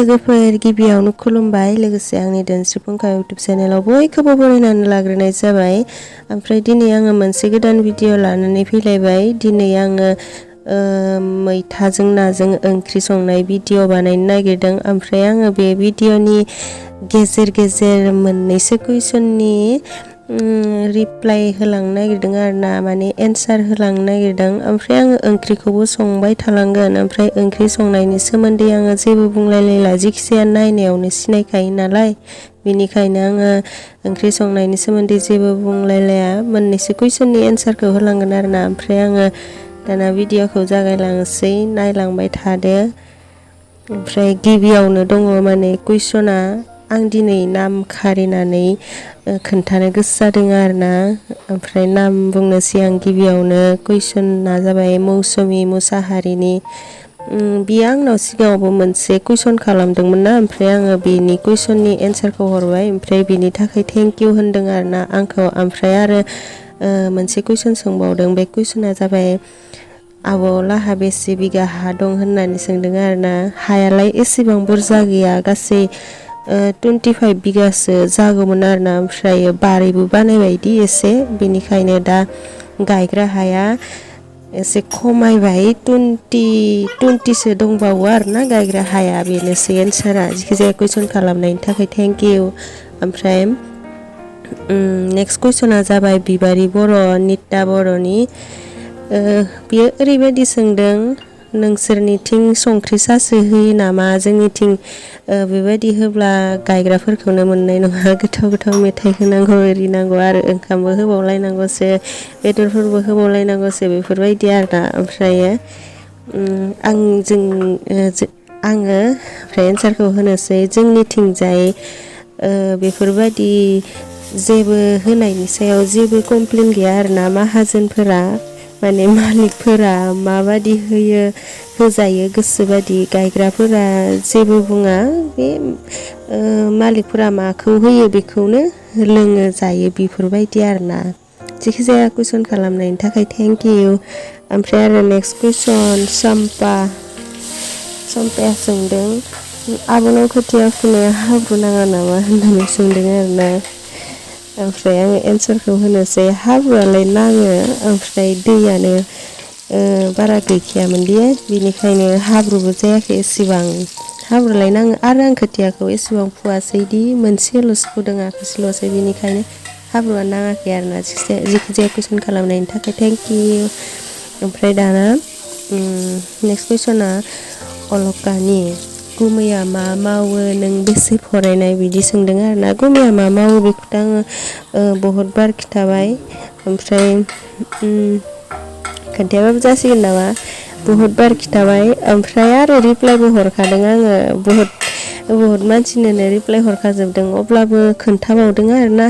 लोगोफोर गिबियावनो खुलुमबाय लोगोसे आंनि दोनस्रि फुंखा इउटुब चेनेलाव बयखौबो बरायनानै लाग्रोनाय जाबाय। ओमफ्राय दिनै आङो मोनसे गोदान भिडिअ लानानै फैलायबाय। दिनै आङो मैथाजों नाजों ओंख्रि संनाय भिडिअ बानायनो नागिरदों। ओमफ्राय आङो बे भिडिअनि गेजेर गेजेर मोननैसो कुइसननि रिप्लाइ होलांनो नागिरदों आरोना, माने एन्सार होलांनो नागिरदों। ओमफ्राय आङो ओंख्रिखौबो संबाय थालांगोन। ओमफ्राय ओंख्रि संनायनि सोमोन्दै आङो जेबो बुंलायलायला, जिखिजाया नायनायावनो सिनायखायो नालाय, बेनिखायनो आङो ओंख्रि संनायनि सोमोन्दै जेबो बुंलायलाया, मोननैसो कुइसननि एन्सारखौ होलांगोन आरोना। ओमफ्राय आङो दाना भिडिअखौ जागायलांसै, नायलांबाय थादो। ओमफ्राय गिबियावनो दङ माने कुइसना, आं दिनै नाम खारिनानै खोन्थानो गोसो जादों आरोना। ओमफ्राय नाम बुंनोसै आं गिबियावनो। कुइसना जाबाय मौसुमि मुसाहारिनि। बियो आंनाव सिगाङावबो मोनसे कुइसन खालामदोंमोन ना, ओमफ्राय आङो बेनि कुइसननि एन्सारखौ हरबाय। ओमफ्राय बिनि थाखाय थेंक इउ होनदों आरोना आंखौ। ओमफ्राय आरो मोनसे कुइसन सोंबावदों। बे कुइसना जाबाय आब'लाहा बेसे बिगा हा दं होननानै सोंदों आरोना। हायालाय एसेबां बुरजा गैया, गासै 25 बिगासो जागौमोन आरोना। ओमफ्राय बारिबो बानायबायदि एसे, बेनिखायनो दा गायग्रा हाया एसे खमायबाय, 20सो दंबावो आरोना गायग्रा हाया। बेनोसै एन्सारा। जिखिजाया कुइसन खालामनायनि थाखाय थेंक इउ। ओमफ्राय नेक्स्ट कुइसना जाबाय बिबारि बर' निता बर'नि। बियो ओरैबायदि सोंदों, नोंसोरनिथिं संख्रि सासो होयो नामा? जोंनिथिं बेबायदि होब्ला गायग्राफोरखौनो मोननाय नङा। गोथाव गोथाव मेथाइ होनांगौ, एरि नांगौ आरो ओंखामबो होबावलायनांगौसो, बेदरफोरबो होबावलायनांगौसो, बेफोरबायदि आरोना। ओमफ्राय आङो ओमफ्राय एन्सारखौ होनोसै। जोंनिथिंजाय बेफोरबायदि जेबो होनायनि सायाव जेबो कमप्लेन गैया आरोना। माहाजोनफोरा माने मालिकफोरा माबादि होयो होजायो गोसोबादि, गायग्राफोरा जेबो बुङा। बे मालिकफोरा माखौ होयो बेखौनो लोङो जायो, बेफोरबायदि आरोना। जिखिजाया कुइसन खालामनायनि थाखाय थेंक इउ। ओमफ्राय आरो नेक्स्ट कुइसन सम्पाया सोंदों, आब'नाव खोथिया फुनाया हाब्रु नाङा नामा होननानै सोंदों आरोना। ओमफ्राय आङो एन्सारखौ होनोसै, हाब्रुआलाय नाङो, ओमफ्राय दैयानो बारा गैखायामोन दे, बेनिखायनो हाब्रुबो जायाखै एसेबां। हाब्रुलाय नाङो आरो आं खोथियाखौ एसेबां फुवासैदि, मोनसेल'सो फुदों, आखासेल'सो, बेनिखायनो हाब्रुआ नाङाखै आरोना। जिखिजाया कुइसन खालामनायनि थाखाय थेंक इउ। ओमफ्राय दाना नेक्स्ट कुइसना अलकानि, गुमैया मा मावो, नों बेसे फरायनाय, बिदि सोंदों आरोना। गुमैया मा मावो बेखौथ' आङो बहुद बार खिथाबाय। ओमफ्राय खोन्थायाबाबो जासिगोन नामा, बहुद बार खिथाबाय। ओमफ्राय आरो रिप्लाइबो हरखादों आङो, बहुद मानसिनोनो रिप्लाइ हरखाजोबदों, अब्लाबो खोन्थाबावदों आरोना।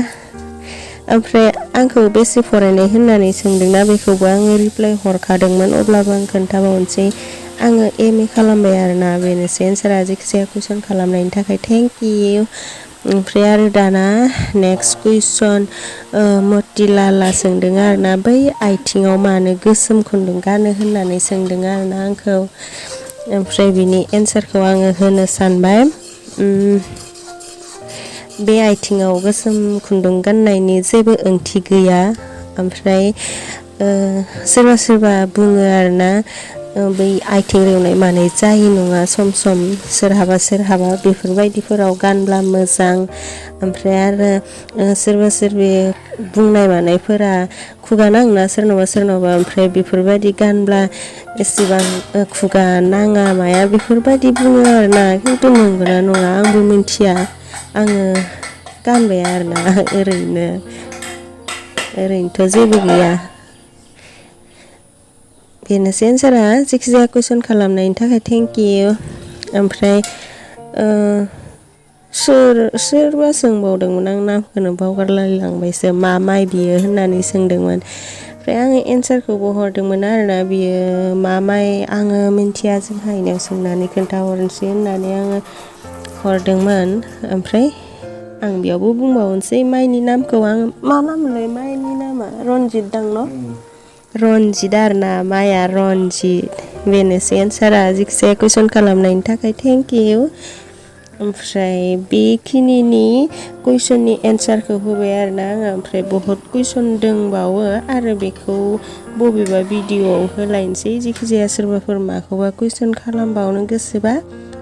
ओमफ्राय आंखौ बेसे फरायनाय होननानै सोंदोंना, बेखौबो आङो रिप्लाइ हरखादोंमोन, अब्लाबो आं खोन्थाबावनोसै। आङो MA खालामबाय आरोना, बेनोसै एन्सारा। जिखिजाया कुइसन खालामनायनि थाखाय थेंक इउ। ओमफ्राय आरो दाना नेक्स्ट कुइसन मतिलाला सोंदों आरोना, बै आथिङाव मानो गोसोम खुन्दुं गानो होननानै सोंदों आरोना आंखौ। ओमफ्राय बिनि एन्सारखौ आङो होनो सानबाय। बे आथिङाव गोसोम खुन्दुं गाननायनि जेबो ओंथि गैया। ओमफ्राय सोरबा सोरबा बुङो आरोना, बै आथिं रेवनाय मानाय जायो नङा, सम सम सोरहाबा बेफोरबायदिफोराव गानब्ला मोजां। ओमफ्राय आरो सोरबा सोरबि बुंनाय मानायफोरा खुगा नाङोना सोरनावबा, ओमफ्राय बेफोरबायदि गानब्ला एसेबां खुगा नाङा माया, बेफोरबायदि बुङो आरोना। खिन्थु नंगौना नङा आंबो मिन्थिया, आङो गानबाय आरोना। ओरैनोथ' जेबो गैया। बेनोसै एन्सारा। जिखिजाया कुइसन खालामनायनि थाखाय थेंक इउ। ओमफ्राय सोरबा सोंबावदोंमोन, आं नामखौनो बावगारलायलांबायसो, मा माइ बियो होननानै सोंदोंमोन। ओमफ्राय आङो एन्सारखौबो हरदोंमोन आरोना, बियो मा माइ आङो मिन्थिया, जोंहा इनाव सोंनानै खोन्थाहरनोसै होननानै आङो हरदोंमोन। ओमफ्राय आं बेयावबो बुंबावनोसै माइनि नामखौ। आं मा नाममोनलाय माइनि नामा, रनजित दां न'? रनजित आरोना, माइआ रनजित। बेनोसै एन्सारा। जिखिजाया कुइसन खालामनायनि थाखाय थेंक इउ। ओमफ्राय बेखिनिनि कुइसननि एन्सारखौ होबाय आरोना आङो ओमफ्राय बहुत कुइसन दंबावो आरो बेखौ बबेबा भिडिअआव होलायनोसै जिखिजाया सोरबाफोर माखौबा कुइसन खालामबावनो गोसोबा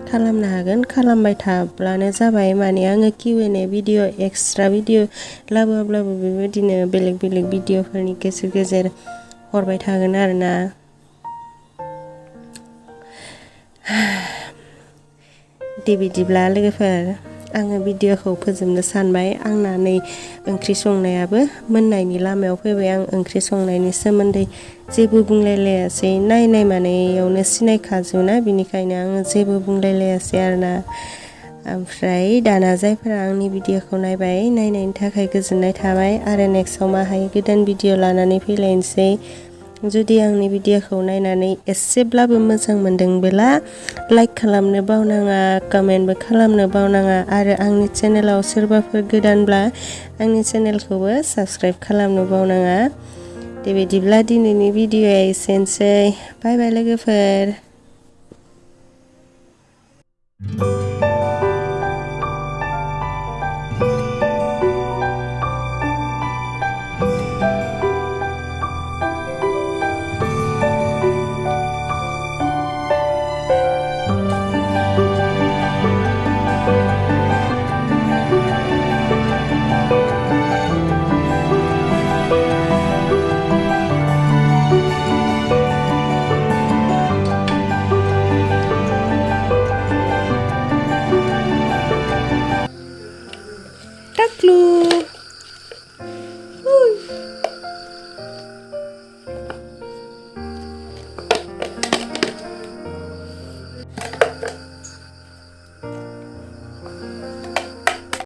खालामनो हागोन खालामबाय थाब्लानो जाबाय माने आङो Q&A भिडिअ एक्सट्रा भिडिअ लाबोआब्लाबो बेबायदिनो बेलेग बेलेग भिडिअफोरनि गेजेर गेजेर हरबाय थागोन आरोना दे बिदिब्ला लोगोफोर आङो भिडिअखौ फोजोबनो सानबाय आंना नै ओंख्रि संनायाबो मोननायनि लामायाव फैबाय आं ओंख्रि संनायनि सोमोन्दै जेबो बुंलायलायासै नायनाय मानायावनो सिनायखाजोबोना बिनिखायनो आङो जेबो बुंलायलायासै आरोना ओमफ्राय दाना जायफोरा आंनि भिडिअखौ नायबाय नायनायनि थाखाय गोजोननाय थाबाय आरो नेक्स्टआव माहाय गोदान भिडिअ लानानै फैलायनोसै जुदि आंनि भिडिअखौ नायनानै एसेब्लाबो मोजां मोनदोंब्ला लाइक खालामनो बावनाङा कमेन्टबो खालामनो बावनाङा आरो आंनि चेनेलाव सोरबाफोर गोदानब्ला आंनि चेनेलखौबो साबस्क्राइब खालामनो बावनाङा दे बिदिब्ला दिनैनि भिडिअआ एसेनोसै बाय बाय लोगोफोर